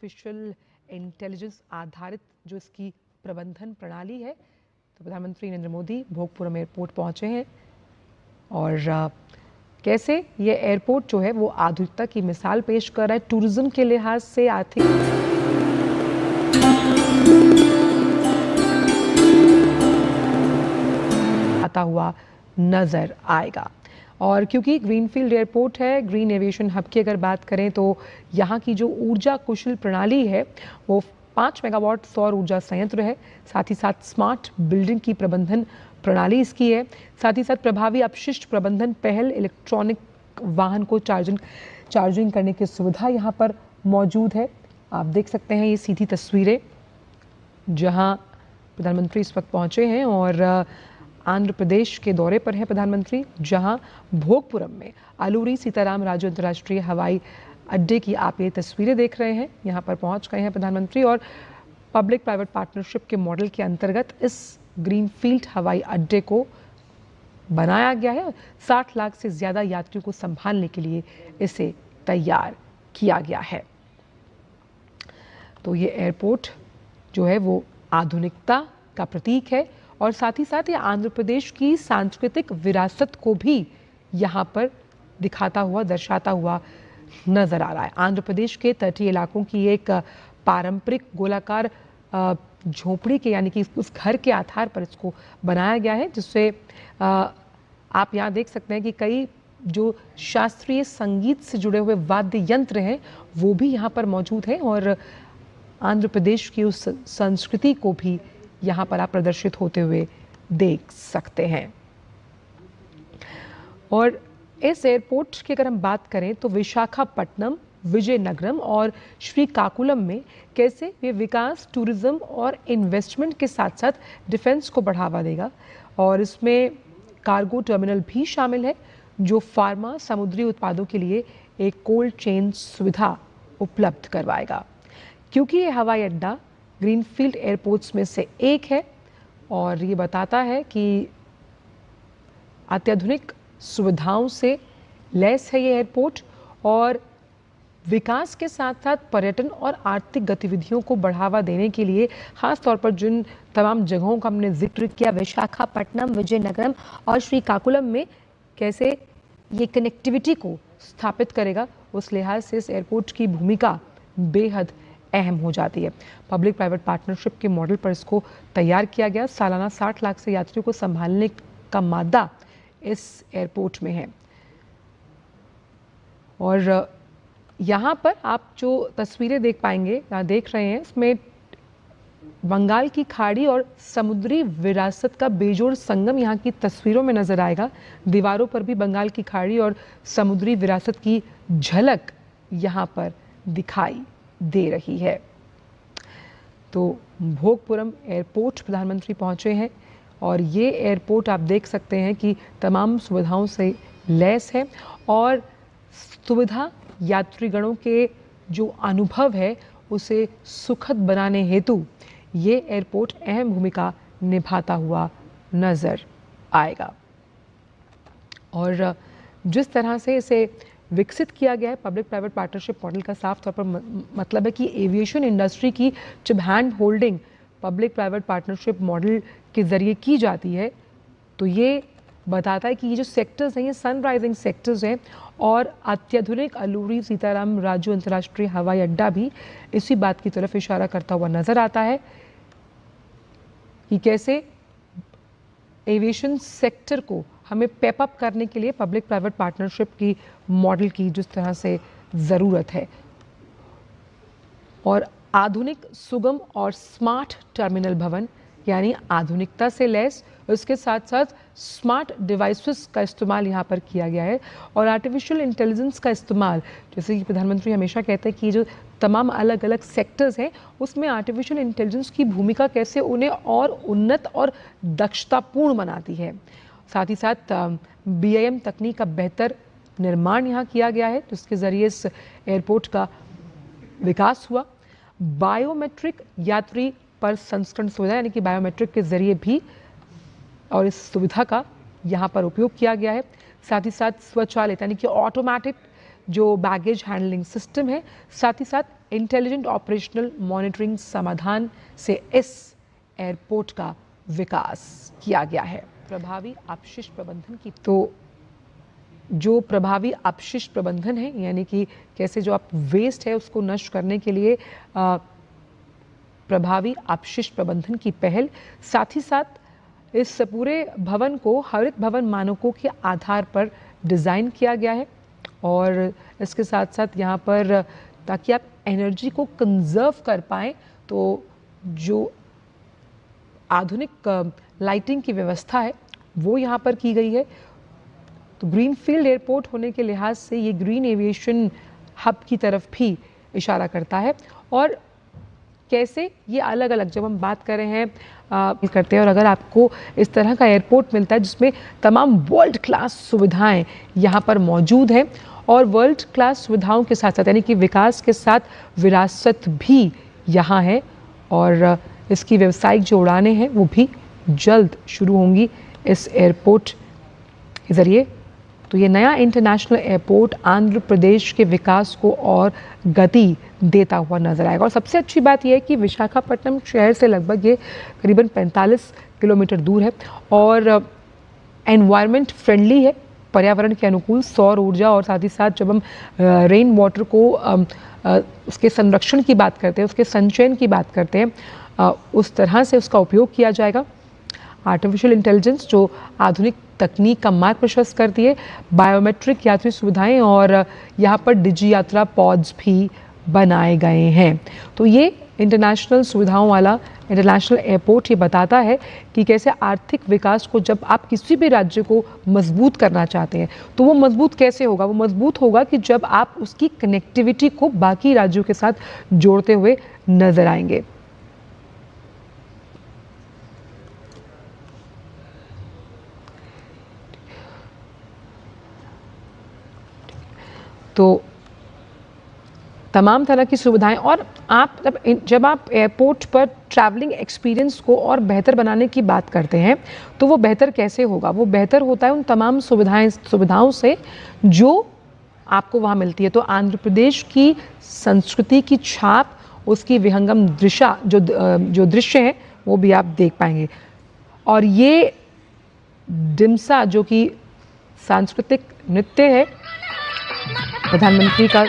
Artificial intelligence आधारित जो इसकी प्रबंधन प्रणाली है। तो प्रधानमंत्री नरेंद्र मोदी भोगपुरम एयरपोर्ट पहुंचे हैं और कैसे ये एयरपोर्ट जो है वो आधुनिकता की मिसाल पेश कर रहा है, टूरिज्म के लिहाज से आर्थिक आता हुआ नजर आएगा। और क्योंकि ग्रीनफील्ड एयरपोर्ट है, ग्रीन एविएशन हब की अगर बात करें तो यहाँ की जो ऊर्जा कुशल प्रणाली है वो 5 मेगावाट सौर ऊर्जा संयंत्र है। साथ ही साथ स्मार्ट बिल्डिंग की प्रबंधन प्रणाली इसकी है। साथ ही साथ प्रभावी अपशिष्ट प्रबंधन पहल, इलेक्ट्रॉनिक वाहन को चार्जिंग करने की सुविधा यहाँ पर मौजूद है। आप देख सकते हैं ये सीधी तस्वीरें जहाँ प्रधानमंत्री इस वक्त पहुँचे हैं और आंध्र प्रदेश के दौरे पर है प्रधानमंत्री, जहां भोगपुरम में अलूरी सीताराम राजू अंतर्राष्ट्रीय हवाई अड्डे की आप ये तस्वीरें देख रहे हैं। यहां पर पहुंच गए हैं प्रधानमंत्री और पब्लिक प्राइवेट पार्टनरशिप के मॉडल के अंतर्गत इस ग्रीनफील्ड हवाई अड्डे को बनाया गया है। 60 लाख से ज्यादा यात्रियों को संभालने के लिए इसे तैयार किया गया है। तो ये एयरपोर्ट जो है वो आधुनिकता का प्रतीक है और साथ ही साथ ये आंध्र प्रदेश की सांस्कृतिक विरासत को भी यहाँ पर दिखाता हुआ, दर्शाता हुआ नजर आ रहा है। आंध्र प्रदेश के तटीय इलाकों की एक पारंपरिक गोलाकार झोपड़ी के यानी कि उस घर के आधार पर इसको बनाया गया है, जिससे आप यहाँ देख सकते हैं कि कई जो शास्त्रीय संगीत से जुड़े हुए वाद्य यंत्र हैं वो भी यहाँ पर मौजूद हैं और आंध्र प्रदेश की उस संस्कृति को भी यहाँ पर आप प्रदर्शित होते हुए देख सकते हैं। और इस एयरपोर्ट की अगर हम बात करें तो विशाखापट्टनम, विजयनगरम और श्रीकाकुलम में कैसे ये विकास, टूरिज्म और इन्वेस्टमेंट के साथ साथ डिफेंस को बढ़ावा देगा। और इसमें कार्गो टर्मिनल भी शामिल है जो फार्मा, समुद्री उत्पादों के लिए एक कोल्ड चेन सुविधा उपलब्ध करवाएगा। क्योंकि ये हवाई अड्डा ग्रीनफील्ड एयरपोर्ट्स में से एक है और ये बताता है कि अत्याधुनिक सुविधाओं से लैस है ये एयरपोर्ट और विकास के साथ साथ पर्यटन और आर्थिक गतिविधियों को बढ़ावा देने के लिए खास तौर पर जिन तमाम जगहों का हमने जिक्र किया, विशाखापट्टनम, विजयनगरम और श्रीकाकुलम में कैसे ये कनेक्टिविटी को स्थापित करेगा, उस लिहाज से इस एयरपोर्ट की भूमिका बेहद अहम हो जाती है। पब्लिक प्राइवेट पार्टनरशिप के मॉडल पर इसको तैयार किया गया। सालाना 60 लाख से यात्रियों को संभालने का मादा इस एयरपोर्ट में है। और यहाँ पर आप जो तस्वीरें देख पाएंगे, यहाँ देख रहे हैं, इसमें बंगाल की खाड़ी और समुद्री विरासत का बेजोड़ संगम यहाँ की तस्वीरों में नजर आएगा। दीवारों पर भी बंगाल की खाड़ी और समुद्री विरासत की झलक यहाँ पर दिखाई दे रही है। तो भोगपुरम एयरपोर्ट प्रधानमंत्री पहुंचे हैं और ये एयरपोर्ट आप देख सकते हैं कि तमाम सुविधाओं से लैस है और सुविधा यात्रीगणों के जो अनुभव है उसे सुखद बनाने हेतु ये एयरपोर्ट अहम भूमिका निभाता हुआ नजर आएगा। और जिस तरह से इसे विकसित किया गया है पब्लिक प्राइवेट पार्टनरशिप मॉडल का साफ तौर पर मतलब है कि एविएशन इंडस्ट्री की जब hand holding public private partnership model के जरिए की जाती है तो ये बताता है कि ये जो सेक्टर्स हैं ये सनराइजिंग सेक्टर्स हैं और अत्याधुनिक अलूरी सीताराम राजू अंतर्राष्ट्रीय हवाई अड्डा भी इसी बात की तरफ इशारा करता हुआ नजर आता है कि कैसे एविएशन सेक्टर को हमें पेप अप करने के लिए पब्लिक प्राइवेट पार्टनरशिप की मॉडल की जिस तरह से ज़रूरत है। और आधुनिक, सुगम और स्मार्ट टर्मिनल भवन यानी आधुनिकता से लैस, उसके साथ साथ स्मार्ट डिवाइसेस का इस्तेमाल यहाँ पर किया गया है और आर्टिफिशियल इंटेलिजेंस का इस्तेमाल, जैसे कि प्रधानमंत्री हमेशा कहते हैं कि जो तमाम अलग अलग सेक्टर्स हैं उसमें आर्टिफिशियल इंटेलिजेंस की भूमिका कैसे उन्हें और उन्नत और दक्षतापूर्ण बनाती है। साथ ही साथ BIM तकनीक का बेहतर निर्माण यहाँ किया गया है जिसके ज़रिए इस एयरपोर्ट का विकास हुआ। बायोमेट्रिक यात्री पर संस्करण सुविधा यानी कि बायोमेट्रिक के ज़रिए भी और इस सुविधा का यहाँ पर उपयोग किया गया है। साथ ही साथ स्वचालित यानी कि ऑटोमेटिक जो बैगेज हैंडलिंग सिस्टम है, साथ ही साथ इंटेलिजेंट ऑपरेशनल मॉनिटरिंग समाधान से इस एयरपोर्ट का विकास किया गया है। प्रभावी अपशिष्ट प्रबंधन की जो प्रभावी अपशिष्ट प्रबंधन है, यानी कि कैसे जो आप वेस्ट है उसको नष्ट करने के लिए प्रभावी अपशिष्ट प्रबंधन की पहल, साथ ही साथ इस पूरे भवन को हरित भवन मानकों के आधार पर डिज़ाइन किया गया है। और इसके साथ साथ यहाँ पर ताकि आप एनर्जी को कंजर्व कर पाएँ, तो जो आधुनिक लाइटिंग की व्यवस्था है वो यहाँ पर की गई है। तो ग्रीनफील्ड एयरपोर्ट होने के लिहाज से ये ग्रीन एविएशन हब की तरफ भी इशारा करता है। और कैसे ये अलग अलग, जब हम बात कर रहे हैं करते हैं, और अगर आपको इस तरह का एयरपोर्ट मिलता है जिसमें तमाम वर्ल्ड क्लास सुविधाएं यहाँ पर मौजूद हैं, और वर्ल्ड क्लास सुविधाओं के साथ साथ यानी कि विकास के साथ विरासत भी यहाँ है, और इसकी व्यावसायिक जो उड़ानें हैं वो भी जल्द शुरू होंगी इस एयरपोर्ट के ज़रिए। तो ये नया इंटरनेशनल एयरपोर्ट आंध्र प्रदेश के विकास को और गति देता हुआ नजर आएगा। और सबसे अच्छी बात यह है कि विशाखापट्टनम शहर से लगभग ये करीबन 45 किलोमीटर दूर है, और एनवायरनमेंट फ्रेंडली है, पर्यावरण के अनुकूल सौर ऊर्जा, और साथ ही साथ जब हम रेन वाटर को उसके संरक्षण की बात करते हैं, उसके संचयन की बात करते हैं, उस तरह से उसका उपयोग किया जाएगा। आर्टिफिशियल इंटेलिजेंस जो आधुनिक तकनीक का मार्ग प्रशस्त करती है, बायोमेट्रिक यात्री सुविधाएं, और यहाँ पर डिजी यात्रा पॉड्स भी बनाए गए हैं। तो ये इंटरनेशनल सुविधाओं वाला इंटरनेशनल एयरपोर्ट ये बताता है कि कैसे आर्थिक विकास को, जब आप किसी भी राज्य को मजबूत करना चाहते हैं तो वो मजबूत कैसे होगा? वो मजबूत होगा कि जब आप उसकी कनेक्टिविटी को बाकी राज्यों के साथ जोड़ते हुए नजर आएंगे। तो तमाम तरह की सुविधाएं, और आप जब आप एयरपोर्ट पर ट्रैवलिंग एक्सपीरियंस को और बेहतर बनाने की बात करते हैं तो वो बेहतर कैसे होगा? वो बेहतर होता है उन तमाम सुविधाओं से जो आपको वहाँ मिलती है। तो आंध्र प्रदेश की संस्कृति की छाप, उसकी विहंगम जो दृश्य हैं वो भी आप देख पाएंगे। और ये डिम्सा जो कि सांस्कृतिक नृत्य है, प्रधानमंत्री का